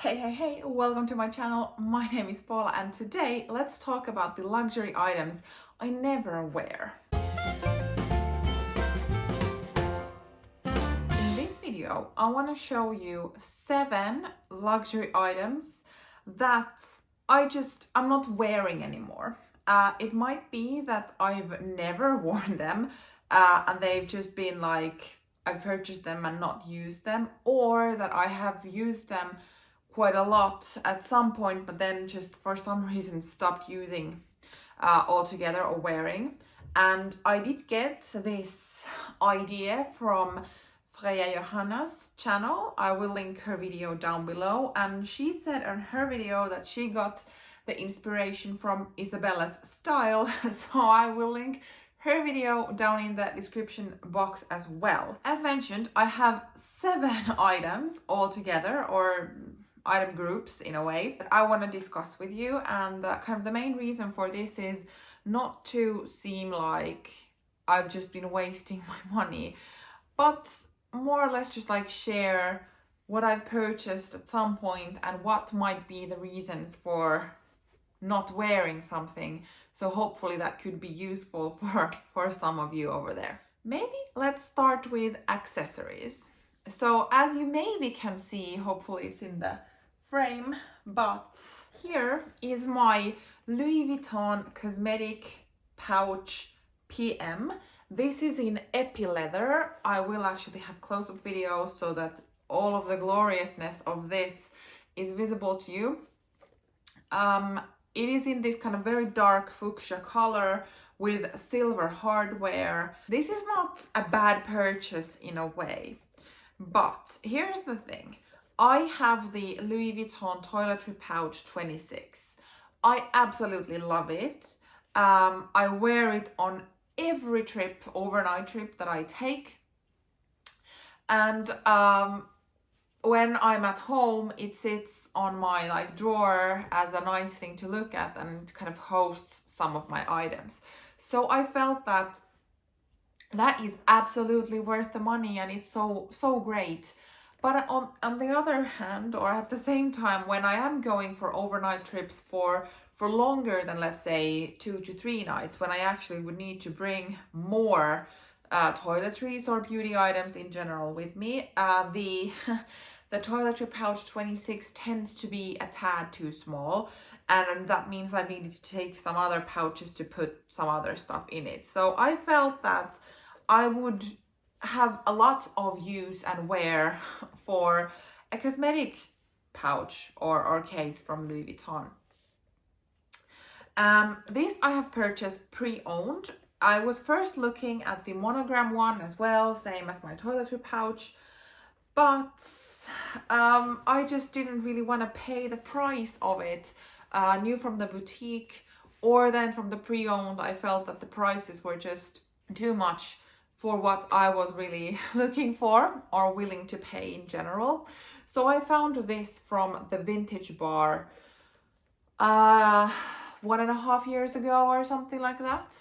Hey, welcome to my channel. My name is Paula and today let's talk about the luxury items I never wear. In this video, I want to show you 7 luxury items that I'm not wearing anymore. It might be that I've never worn them and they've just been like, I purchased them and not used them, or that I have used them quite a lot at some point, but then just for some reason stopped using altogether or wearing. And I did get this idea from Freya Johanna's channel. I will link her video down below. And she said on her video that she got the inspiration from Isabella's style. So I will link her video down in the description box as well. As mentioned, I have 7 items altogether, or item groups in a way, that I want to discuss with you. And kind of the main reason for this is not to seem like I've just been wasting my money, but more or less just like share what I've purchased at some point and what might be the reasons for not wearing something. So hopefully that could be useful for some of you over there. Maybe let's start with accessories. So as you maybe can see, hopefully it's in the frame, but here is my Louis Vuitton cosmetic pouch PM. This is in epi leather. I will actually have close-up videos so that all of the gloriousness of this is visible to you. It is in this kind of very dark fuchsia color with silver hardware. This is not a bad purchase in a way, but here's the thing. I have the Louis Vuitton toiletry pouch 26. I absolutely love it. I wear it on every trip, overnight trip that I take. And when I'm at home, it sits on my drawer as a nice thing to look at and kind of hosts some of my items. So I felt that is absolutely worth the money, and it's so great. But on the other hand, or at the same time, when I am going for overnight trips for longer than, let's say, 2 to 3 nights, when I actually would need to bring more toiletries or beauty items in general with me, the toiletry pouch 26 tends to be a tad too small, and that means I needed to take some other pouches to put some other stuff in it. So I felt that I would have a lot of use and wear for a cosmetic pouch or case from Louis Vuitton. This I have purchased pre-owned. I was first looking at the monogram one as well, same as my toiletry pouch, but I just didn't really want to pay the price of it, new from the boutique or then from the pre-owned. I felt that the prices were just too much for what I was really looking for or willing to pay in general. So I found this from the Vintage Bar 1.5 years ago or something like that.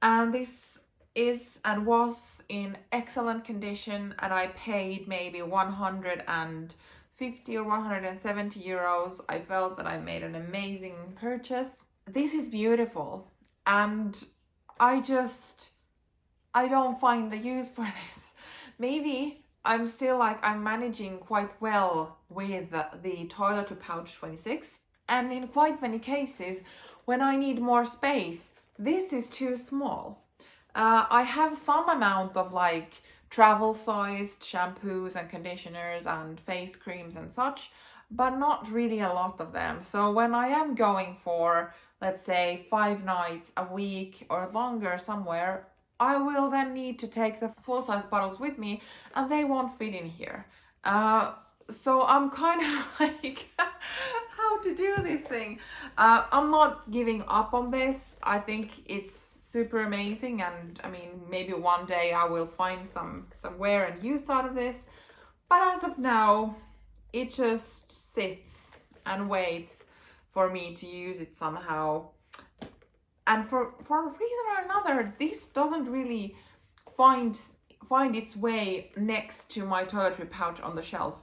And this is and was in excellent condition, and I paid maybe 150 or 170 euros. I felt that I made an amazing purchase. This is beautiful, and I don't find the use for this. Maybe I'm still I'm managing quite well with the toiletry pouch 26, and in quite many cases when I need more space, this is too small. I have some amount of travel sized shampoos and conditioners and face creams and such, but not really a lot of them. So when I am going for, let's say, 5 nights a week or longer somewhere, I will then need to take the full-size bottles with me, and they won't fit in here. So I'm kind of how to do this thing. I'm not giving up on this. I think it's super amazing, and I mean, maybe one day I will find some wear and use out of this. But as of now, it just sits and waits for me to use it somehow. And for a reason or another, this doesn't really find its way next to my toiletry pouch on the shelf.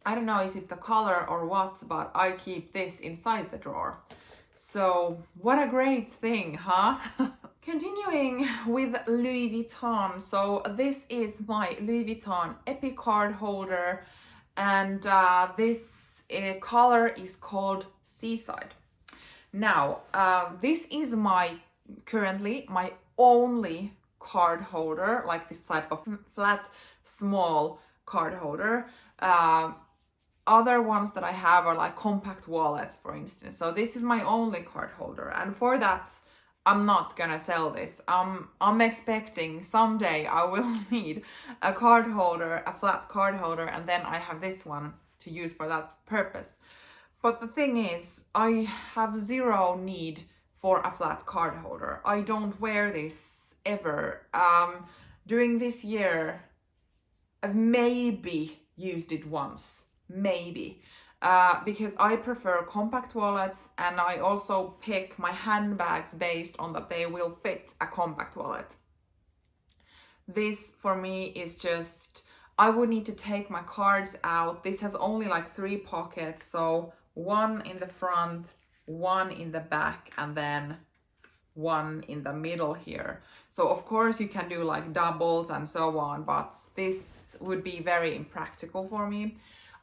I don't know, is it the color or what, but I keep this inside the drawer. So what a great thing, huh? Continuing with Louis Vuitton. So this is my Louis Vuitton Epic card holder, and this color is called Seaside. Now, this is currently my only card holder, like this type of flat, small card holder. Other ones that I have are like compact wallets, for instance. So this is my only card holder, and for that, I'm not gonna sell this. I'm expecting someday I will need a card holder, a flat card holder, and then I have this one to use for that purpose. But the thing is, I have zero need for a flat card holder. I don't wear this ever. During this year, I've maybe used it once, maybe. Because I prefer compact wallets, and I also pick my handbags based on that they will fit a compact wallet. This for me is just, I would need to take my cards out. This has only like 3 pockets, so one in the front, one in the back, and then one in the middle here. So of course you can do like doubles and so on, but this would be very impractical for me.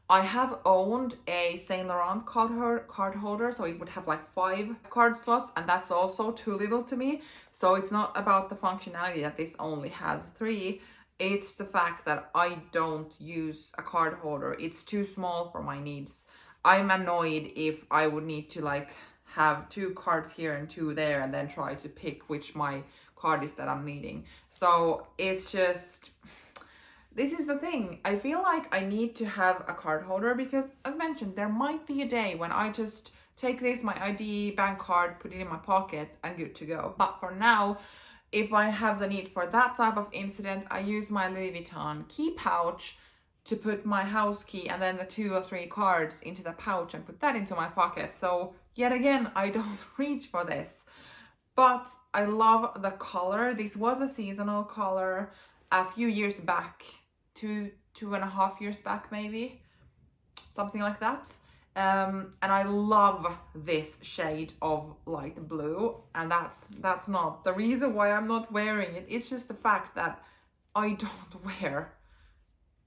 I have owned a Saint Laurent card holder, so it would have like 5 card slots, and that's also too little to me. So it's not about the functionality that this only has 3. It's the fact that I don't use a card holder. It's too small for my needs. I'm annoyed if I would need to like have 2 cards here and 2 there and then try to pick which my card is that I'm needing. So it's just, this is the thing. I feel like I need to have a card holder because, as mentioned, there might be a day when I just take this, my ID, bank card, put it in my pocket and good to go. But for now, if I have the need for that type of incident, I use my Louis Vuitton key pouch to put my house key and then the 2 or 3 cards into the pouch and put that into my pocket. So yet again, I don't reach for this. But I love the color. This was a seasonal color a few years back, 2.5 years back maybe, something like that. And I love this shade of light blue, and that's not the reason why I'm not wearing it. It's just the fact that I don't wear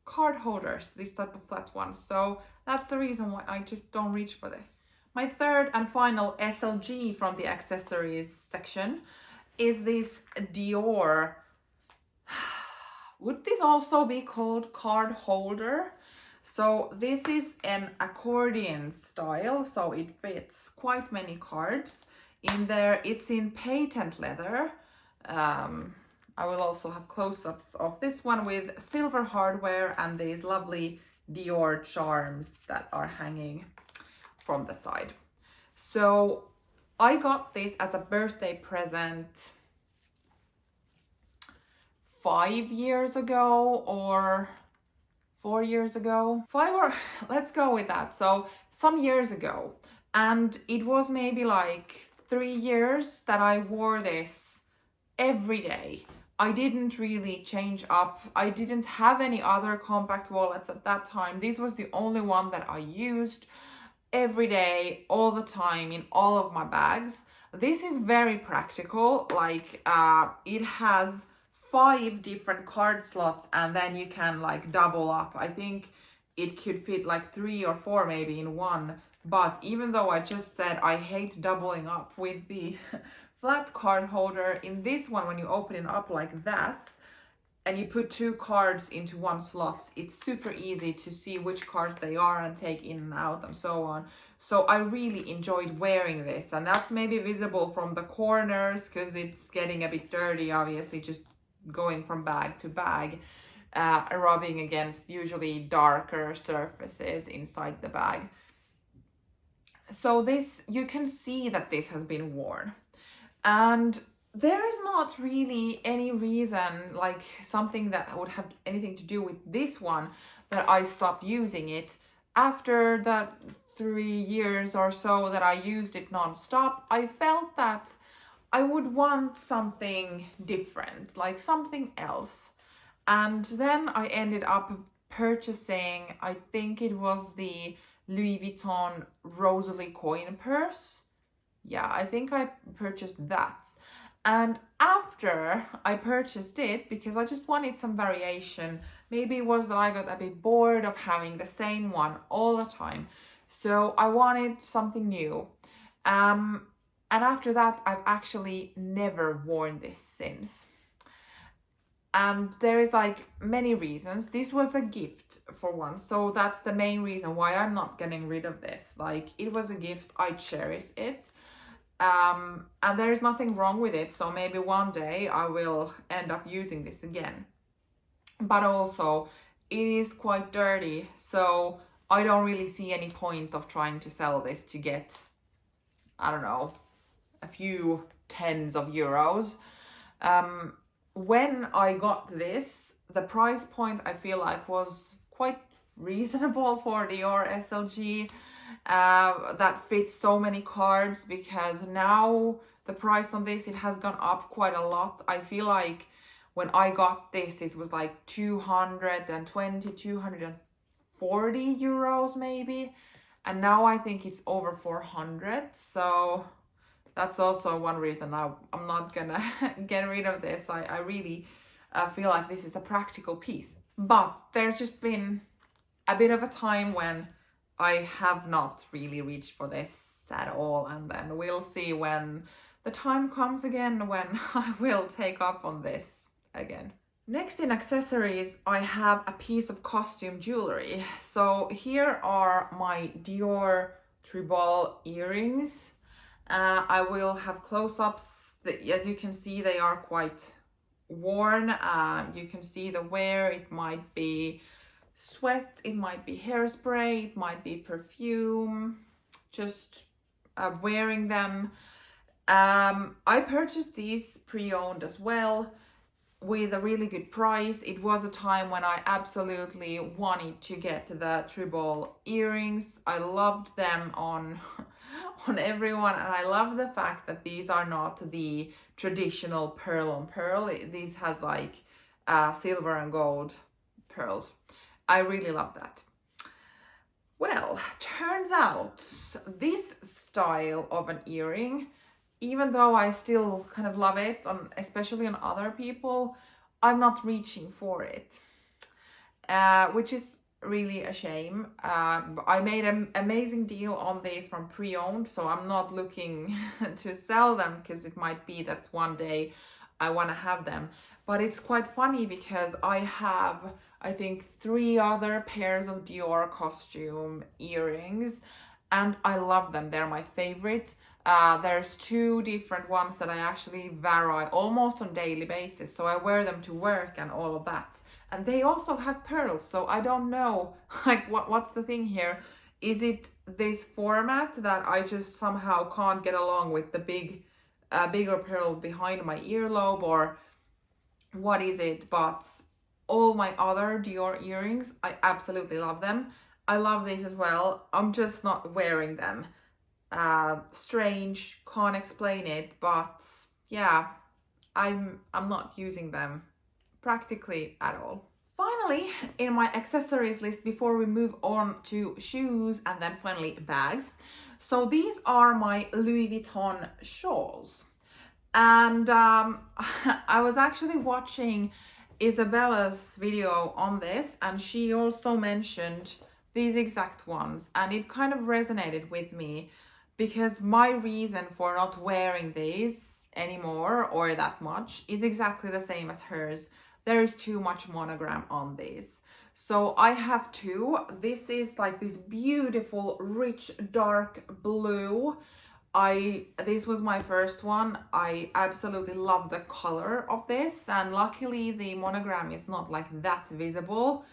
card holders, these type of flat ones. So that's the reason why I just don't reach for this. My third and final SLG from the accessories section is this Dior. Would this also be called card holder? So this is an accordion style, so it fits quite many cards in there. It's in patent leather. I will also have close-ups of this one with silver hardware and these lovely Dior charms that are hanging from the side. So I got this as a birthday present 5 years ago or 4 years ago. 5 or let's go with that. So some years ago. And it was maybe like 3 years that I wore this every day. I didn't really change up. I didn't have any other compact wallets at that time. This was the only one that I used every day, all the time, in all of my bags. This is very practical. Like it has 5 different card slots, and then you can like double up. I think it could fit like 3 or 4 maybe in one. But even though I just said I hate doubling up with the flat card holder, in this one, when you open it up like that and you put 2 cards into one slot, it's super easy to see which cards they are and take in and out and so on. So I really enjoyed wearing this, and that's maybe visible from the corners because it's getting a bit dirty, obviously, just going from bag to bag, rubbing against usually darker surfaces inside the bag. So this, you can see that this has been worn. And there is not really any reason, like something that would have anything to do with this one, that I stopped using it. After the 3 years or so that I used it non-stop, I felt that I would want something different, like something else. And then I ended up purchasing, I think it was the Louis Vuitton Rosalie coin purse. Yeah, I think I purchased that. And after I purchased it, because I just wanted some variation, maybe it was that I got a bit bored of having the same one all the time. So I wanted something new. And after that, I've actually never worn this since. And there is like many reasons. This was a gift for one, so that's the main reason why I'm not getting rid of this. Like, it was a gift, I cherish it. And there's nothing wrong with it, so maybe one day I will end up using this again. But also, it is quite dirty, so I don't really see any point of trying to sell this to get, I don't know, a few tens of euros. When I got this, the price point I feel like was quite reasonable for Dior SLG. That fits so many cards, because now the price on this, it has gone up quite a lot. I feel like when I got this, it was like 220, 240 euros maybe. And now I think it's over 400. So that's also one reason I'm not gonna get rid of this. I really feel like this is a practical piece. But there's just been a bit of a time when I have not really reached for this at all. And then we'll see when the time comes again when I will take up on this again. Next in accessories, I have a piece of costume jewelry. So here are my Dior tribal earrings. I will have close-ups. As you can see, they are quite worn. You can see the wear. It might be sweat, it might be hairspray, it might be perfume. Just wearing them. I purchased these pre-owned as well, with a really good price. It was a time when I absolutely wanted to get the tribal earrings. I loved them on everyone, and I love the fact that these are not the traditional pearl on pearl. These has like silver and gold pearls. I really love that. Well, turns out this style of an earring, even though I still kind of love it, especially on other people, I'm not reaching for it, which is really a shame. I made an amazing deal on these from pre-owned, so I'm not looking to sell them, because it might be that one day I want to have them. But it's quite funny because I have, I think, 3 other pairs of Dior costume earrings, and I love them. They're my favorite. There's 2 different ones that I actually vary almost on daily basis, so I wear them to work and all of that. And they also have pearls, so I don't know, like, what's the thing here? Is it this format that I just somehow can't get along with the bigger pearl behind my earlobe, or what is it? But all my other Dior earrings, I absolutely love them. I love these as well. I'm just not wearing them. Strange, can't explain it, but yeah, I'm not using them practically at all. Finally, in my accessories list, before we move on to shoes and then finally bags, so these are my Louis Vuitton shawls. And I was actually watching Isabella's video on this, and she also mentioned these exact ones, and it kind of resonated with me, because my reason for not wearing these anymore or that much is exactly the same as hers. There is too much monogram on these. So I have 2. This is like this beautiful rich dark blue. This was my first one. I absolutely love the color of this, and luckily the monogram is not like that visible.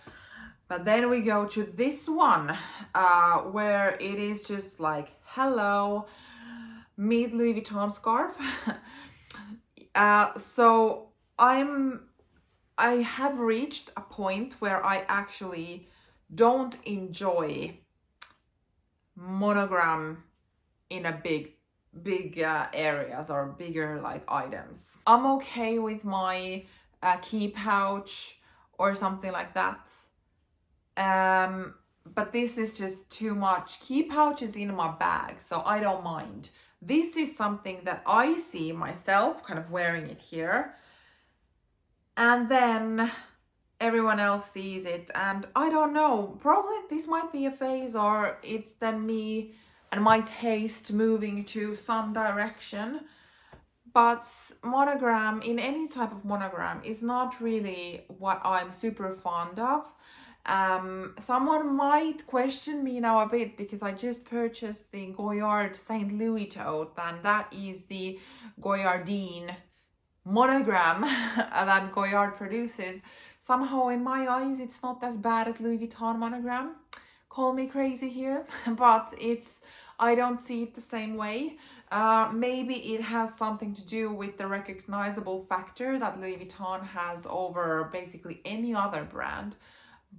But then we go to this one, where it is just like, hello, meet Louis Vuitton scarf. So I have reached a point where I actually don't enjoy monogram in a big areas or bigger like items. I'm okay with my key pouch or something like that, But this is just too much. Key pouch is in my bag, so I don't mind. This is something that I see myself kind of wearing it here, and then everyone else sees it, and I don't know, probably this might be a phase, or it's then me and my taste moving to some direction. But monogram, in any type of monogram, is not really what I'm super fond of. Someone might question me now a bit because I just purchased the Goyard St. Louis tote, and that is the Goyardine monogram that Goyard produces. Somehow in my eyes it's not as bad as Louis Vuitton monogram. Call me crazy here, but I don't see it the same way. Maybe it has something to do with the recognizable factor that Louis Vuitton has over basically any other brand.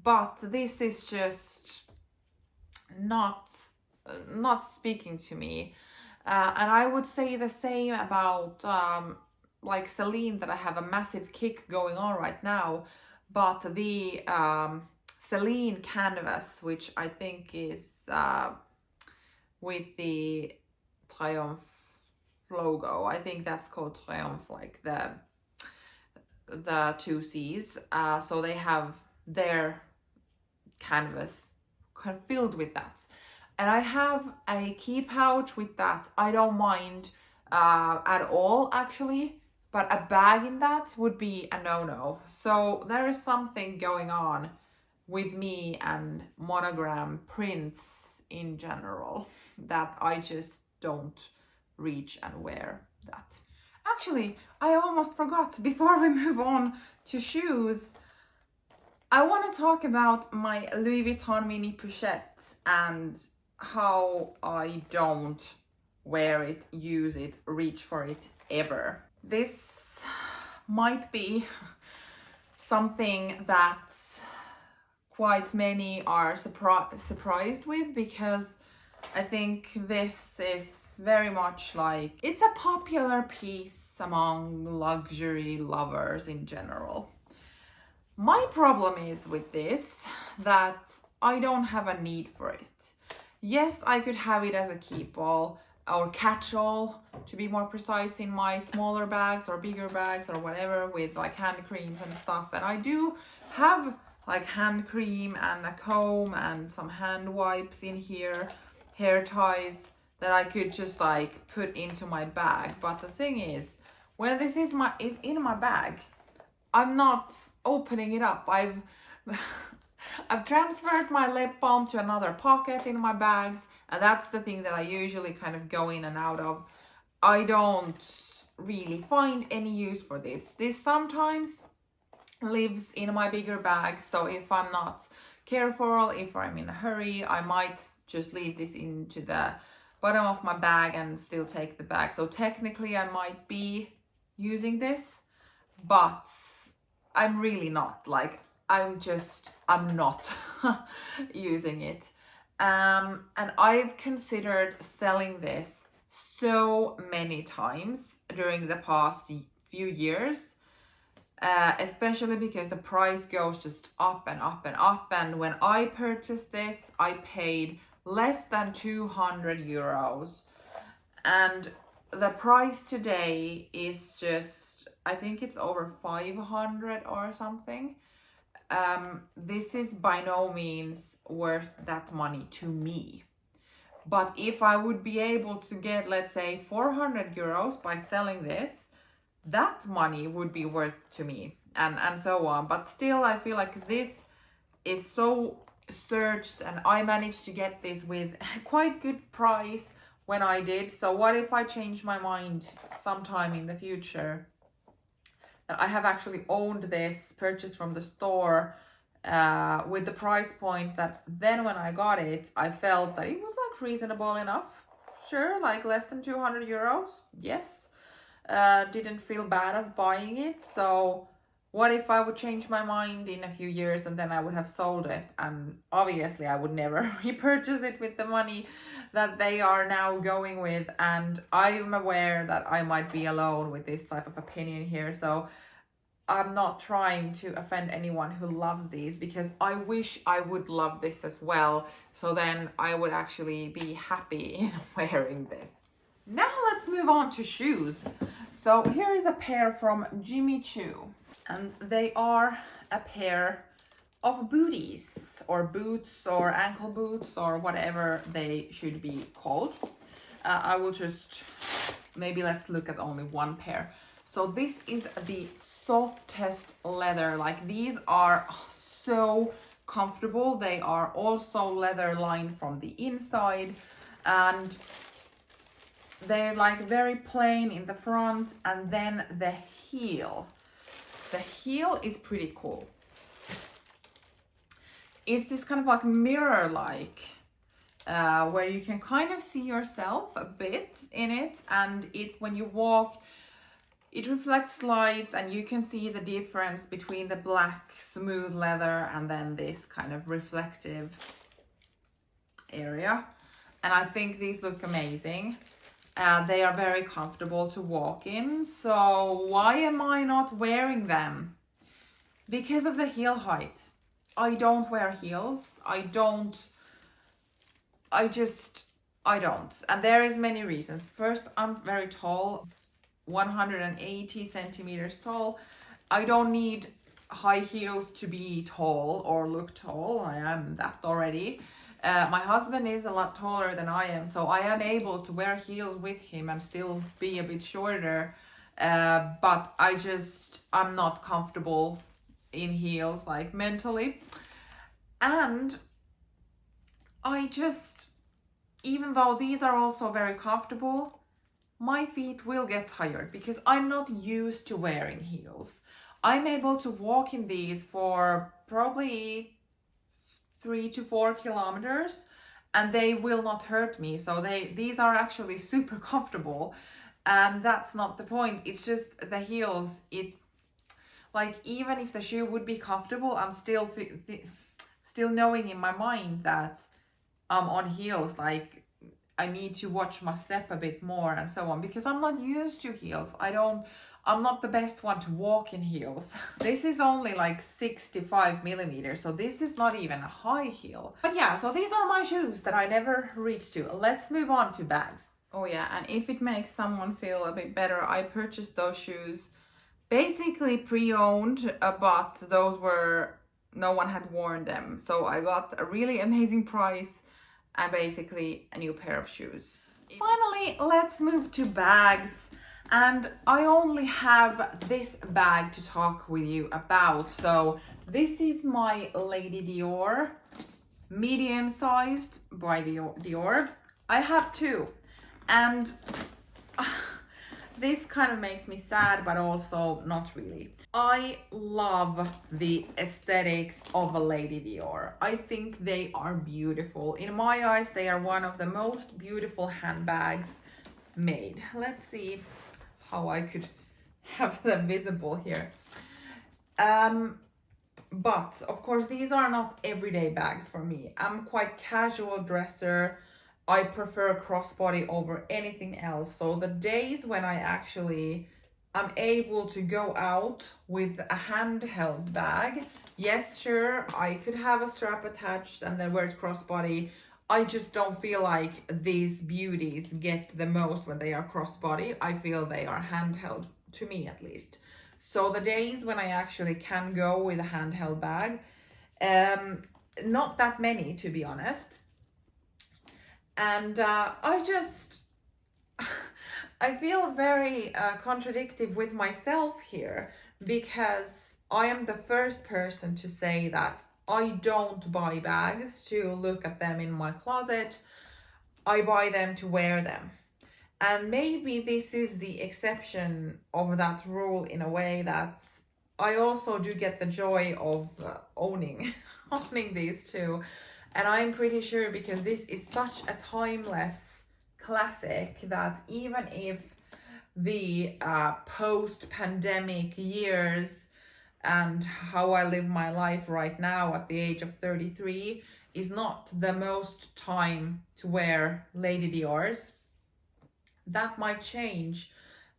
But this is just not speaking to me. And I would say the same about like Celine, that I have a massive kick going on right now. But the Celine canvas, which I think is with the Triumph logo. I think that's called Triumph, like the two C's. So they have their canvas kind of filled with that. And I have a key pouch with that. I don't mind at all, actually. But a bag in that would be a no-no. So there is something going on with me and monogram prints in general that I just don't reach and wear that. Actually, I almost forgot, before we move on to shoes, I want to talk about my Louis Vuitton mini pochette and how I don't wear it, use it, reach for it ever. This might be something that quite many are surprised with, because I think this is very much like, it's a popular piece among luxury lovers in general. My problem is with this that I don't have a need for it. Yes, I could have it as a keep-all or catch-all, to be more precise, in my smaller bags or bigger bags or whatever, with like hand creams and stuff. And I do have like hand cream and a comb and some hand wipes in here, hair ties that I could just like put into my bag. But the thing is, when this is in my bag, I'm not opening it up. I've transferred my lip balm to another pocket in my bags, and that's the thing that I usually kind of go in and out of. I don't really find any use for this. This sometimes lives in my bigger bags, so if I'm not careful, if I'm in a hurry, I might just leave this into the bottom of my bag and still take the bag. So technically I might be using this, but I'm really not. Like, I'm not using it. And I've considered selling this so many times during the past few years, especially because the price goes just up and up and up. And when I purchased this, I paid less than 200 euros. And the price today is just, I think it's over 500 or something. This is by no means worth that money to me. But if I would be able to get, let's say, 400 euros by selling this, that money would be worth to me, and so on. But still, I feel like this is so searched, and I managed to get this with quite good price when I did. So what if I change my mind sometime in the future? I have actually owned this, purchased from the store, with the price point that then when I got it, I felt that it was like reasonable enough. Sure, like less than 200 euros. Yes. Didn't feel bad of buying it. So what if I would change my mind in a few years and then I would have sold it? And obviously I would never repurchase it with the money that they are now going with. And I'm aware that I might be alone with this type of opinion here. So I'm not trying to offend anyone who loves these, because I wish I would love this as well. So then I would actually be happy in wearing this. Now let's move on to shoes. So here is a pair from Jimmy Choo, and they are a pair of booties or boots or ankle boots or whatever they should be called. I will just, maybe let's look at only one pair. So this is the softest leather. Like, these are so comfortable. They are also leather lined from the inside, and they're like very plain in the front, and then the heel. The heel is pretty cool. It's this kind of like mirror-like, where you can kind of see yourself a bit in it, and when you walk, it reflects light, and you can see the difference between the black smooth leather and then this kind of reflective area. And I think these look amazing. They are very comfortable to walk in. So why am I not wearing them? Because of the heel height. I don't wear heels. I don't. And there is many reasons. First, I'm very tall, 180 centimeters tall. I don't need high heels to be tall or look tall. I am that already. My husband is a lot taller than I am, so I am able to wear heels with him and still be a bit shorter. But I'm not comfortable in heels, like mentally. And even though these are also very comfortable, my feet will get tired because I'm not used to wearing heels. I'm able to walk in these for probably 3 to 4 kilometers and they will not hurt me. So these are actually super comfortable, and that's not the point. It's just the heels. Like, even if the shoe would be comfortable, I'm still knowing in my mind that I'm on heels. Like, I need to watch my step a bit more and so on, because I'm not used to heels. I'm not the best one to walk in heels. This is only like 65 millimeters, so this is not even a high heel. But yeah, so these are my shoes that I never reached to. Let's move on to bags. Oh yeah, and if it makes someone feel a bit better, I purchased those shoes basically pre-owned, but no one had worn them. So I got a really amazing price and basically a new pair of shoes. Finally, let's move to bags. And I only have this bag to talk with you about. So this is my Lady Dior, medium sized by Dior. I have two, and this kind of makes me sad, but also not really. I love the aesthetics of a Lady Dior. I think they are beautiful. In my eyes, they are one of the most beautiful handbags made. Let's see how I could have them visible here. But of course, these are not everyday bags for me. I'm quite casual dresser. I prefer crossbody over anything else. So the days when I'm able to go out with a handheld bag, yes, sure, I could have a strap attached and then wear it crossbody. I just don't feel like these beauties get the most when they are crossbody. I feel they are handheld, to me at least. So the days when I actually can go with a handheld bag, not that many, to be honest. And I feel very contradictory with myself here, because I am the first person to say that I don't buy bags to look at them in my closet. I buy them to wear them. And maybe this is the exception of that rule, in a way that I also do get the joy of owning these two. And I'm pretty sure, because this is such a timeless classic, that even if the post-pandemic years and how I live my life right now at the age of 33 is not the most time to wear Lady Dior's, that might change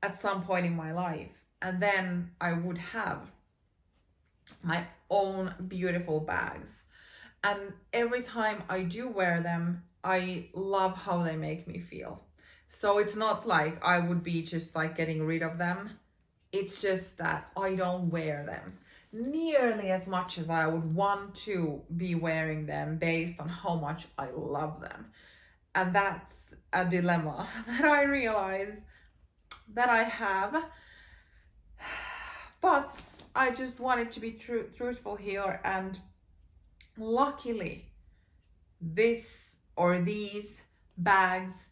at some point in my life, and then I would have my own beautiful bags. And every time I do wear them, I love how they make me feel. So it's not like I would be just like getting rid of them. It's just that I don't wear them nearly as much as I would want to be wearing them based on how much I love them. And that's a dilemma that I realize that I have. But I just wanted to be truthful here, and luckily, this or these bags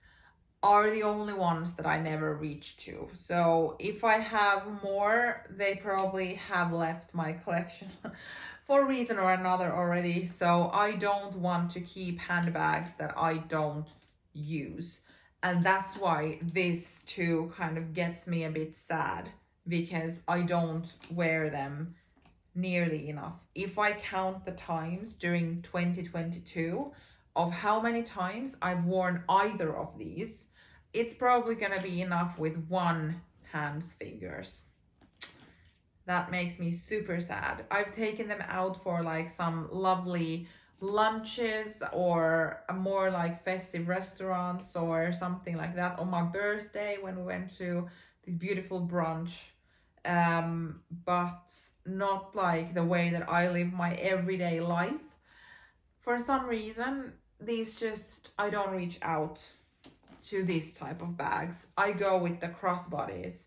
are the only ones that I never reach to. So if I have more, they probably have left my collection for a reason or another already. So I don't want to keep handbags that I don't use. And that's why this too kind of gets me a bit sad, because I don't wear them nearly enough. If I count the times during 2022 of how many times I've worn either of these, it's probably gonna be enough with one hand's fingers. That makes me super sad. I've taken them out for like some lovely lunches or a more like festive restaurants or something like that. On my birthday when we went to this beautiful brunch, but not like the way that I live my everyday life. For some reason, these just, I don't reach out to this type of bags. I go with the crossbodies,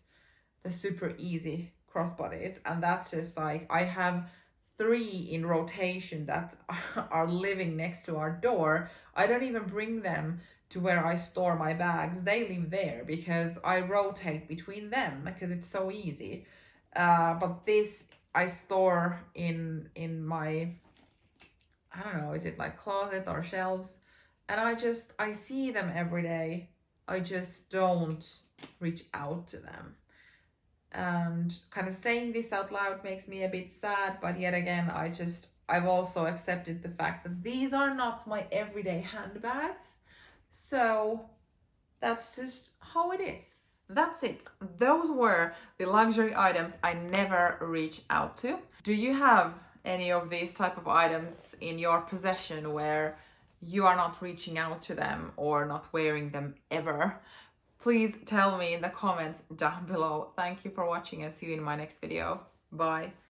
the super easy crossbodies, and that's just like, I have 3 in rotation that are living next to our door. I don't even bring them to where I store my bags. They live there because I rotate between them because it's so easy. But this I store in my, I don't know, is it like closet or shelves? And I see them every day. I just don't reach out to them. And kind of saying this out loud makes me a bit sad, but yet again, I've also accepted the fact that these are not my everyday handbags. So that's just how it is. That's it. Those were the luxury items I never reach out to. Do you have any of these type of items in your possession where you are not reaching out to them or not wearing them ever? Please tell me in the comments down below. Thank you for watching and see you in my next video. Bye.